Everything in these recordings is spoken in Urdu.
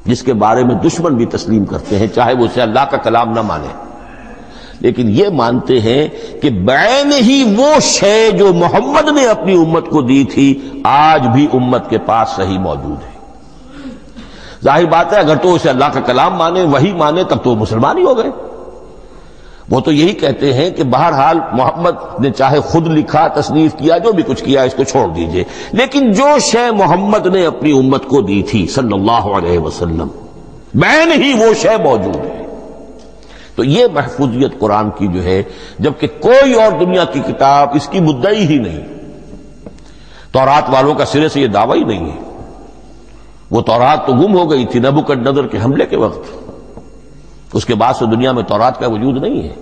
جس کے بارے میں دشمن بھی تسلیم کرتے ہیں، چاہے وہ اسے اللہ کا کلام نہ مانے، لیکن یہ مانتے ہیں کہ بعین ہی وہ شے جو محمد نے اپنی امت کو دی تھی آج بھی امت کے پاس صحیح موجود ہے۔ ظاہر بات ہے اگر تو اسے اللہ کا کلام مانے، وہی مانے، تب تو مسلمان ہی ہو گئے۔ وہ تو یہی کہتے ہیں کہ بہرحال محمد نے چاہے خود لکھا، تصنیف کیا، جو بھی کچھ کیا اس کو چھوڑ دیجئے، لیکن جو شے محمد نے اپنی امت کو دی تھی صلی اللہ علیہ وسلم بعین ہی وہ شے موجود ہے۔ تو یہ محفوظیت قرآن کی جو ہے، جبکہ کوئی اور دنیا کی کتاب اس کی مدعی ہی نہیں۔ تورات والوں کا سرے سے یہ دعویٰ ہی نہیں ہے۔ وہ تورات تو گم ہو گئی تھی نبوکدنضر کے حملے کے وقت، اس کے بعد سے دنیا میں تورات کا وجود نہیں ہے،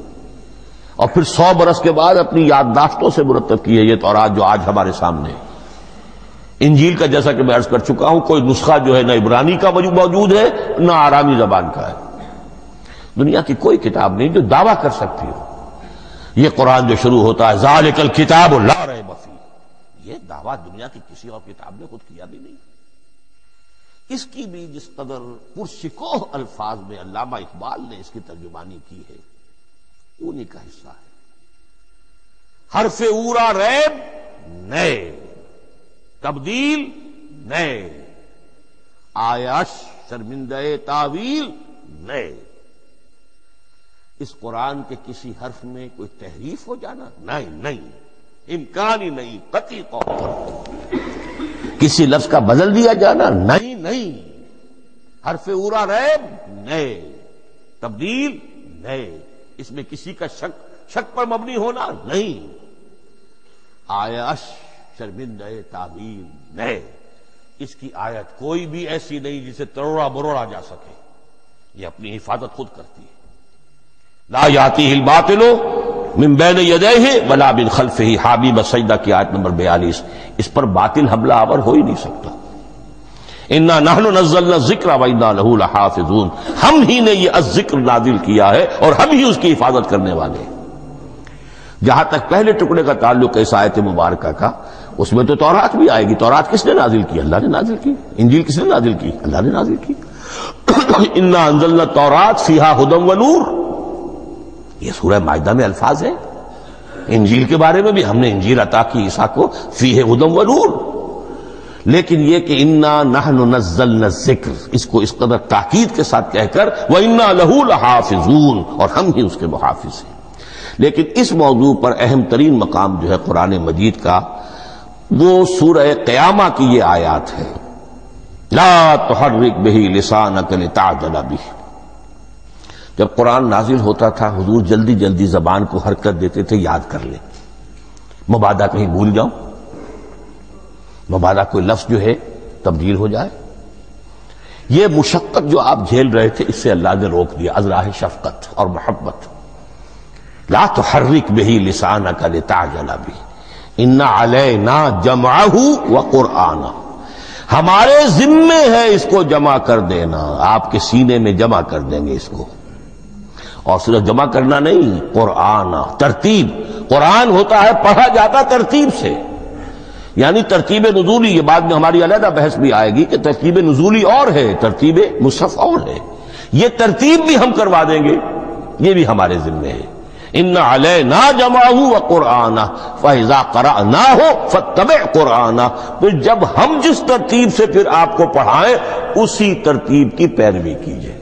اور پھر 100 برس کے بعد اپنی یادداشتوں سے مرتب کی ہے یہ تورات جو آج ہمارے سامنے ہے۔ انجیل کا جیسا کہ میں عرض کر چکا ہوں کوئی نسخہ جو ہے نہ عبرانی کا موجود ہے نہ آرامی زبان کا ہے۔ دنیا کی کوئی کتاب نہیں جو دعویٰ کر سکتی ہو۔ یہ قرآن جو شروع ہوتا ہے ذالک الکتاب لا ریب فیہ، یہ دعویٰ دنیا کی کسی اور کتاب نے خود کیا بھی نہیں۔ اس کی بھی جس قدر پرشکوہ الفاظ میں علامہ اقبال نے اس کی ترجمانی کی ہے انہی کا حصہ ہے۔ حرف اورا ریب نئے، تبدیل نئے، آیش شرمندہ تعویل نئے۔ اس قرآن کے کسی حرف میں کوئی تحریف ہو جانا نہیں، امکان ہی نہیں، قطعی طور پر کسی لفظ کا بدل دیا جانا نہیں، حرف اورا ریب نئے، تبدیل نئے، اس میں کسی کا شک پر مبنی ہونا نہیں، آیش شرمندہ تعویل نئے۔ اس کی آیت کوئی بھی ایسی نہیں جسے تروڑا مروڑا جا سکے، یہ اپنی حفاظت خود کرتی ہے۔ لا یاتیہ الباطل من بین یدیہ ولا من خلفہ، حبیب سجدہ کی آیت نمبر 42، اس پر باطل حملہ آور ہو ہی نہیں سکتا۔ انا نحن نزلنا الذکر وانا لہ لحافظون، ہم ہی نے یہ الذکر نازل کیا ہے اور ہم ہی اس کی حفاظت کرنے والے ہیں۔ جہاں تک پہلے ٹکڑے کا تعلق ہے اس آیت مبارکہ کا، اس میں تو تورات بھی آئے گی۔ تورات کس نے نازل کی؟ اللہ نے نازل کی۔ انجیل کس نے نازل کی؟ اللہ نے نازل کی۔ انا انزلنا التوراۃ فیہا ھدی ونور، یہ سورہ مائدہ میں الفاظ ہیں۔ انجیل کے بارے میں بھی ہم نے انجیل عطا کی عیسیٰ کو، فیہ ھدی ونور، لیکن یہ کہ انا نحن نزلنا الذکر، اس کو اس قدر تاکید کے ساتھ کہہ کر وانا لہ لحافظون، اور ہم ہی اس کے محافظ ہیں۔ لیکن اس موضوع پر اہم ترین مقام جو ہے قرآن مجید کا وہ سورہ قیامہ کی یہ آیات ہے، لا تحرک بہ لسانک لتعجل بہ۔ جب قرآن نازل ہوتا تھا حضور جلدی جلدی زبان کو حرکت دیتے تھے، یاد کر لیں، مبادا کہیں بھول جاؤ، مبادا کوئی لفظ جو ہے تبدیل ہو جائے۔ یہ مشقت جو آپ جھیل رہے تھے اس سے اللہ نے روک دیا از راہ شفقت اور محبت۔ لا تحرک بہ لسانک لتعجل بہ ان علینا جمعہ وقرآنہ، ہمارے ذمے ہے اس کو جمع کر دینا، آپ کے سینے میں جمع کر دیں گے اس کو۔ اور صرف جمع کرنا نہیں، قرآن ترتیب، قرآن ہوتا ہے پڑھا جاتا ترتیب سے، یعنی ترتیب نزولی، یہ بعد میں ہماری علیحدہ بحث بھی آئے گی کہ ترتیب نزولی اور ہے، ترتیب مصحف اور ہے، یہ ترتیب بھی ہم کروا دیں گے، یہ بھی ہمارے ذمے ہے۔ ان علینا جمعہ وقرآنہ فاذا قرأناہ فاتبع قرآنہ، پھر جب ہم جس ترتیب سے پھر آپ کو پڑھائیں اسی ترتیب کی پیروی کیجیے۔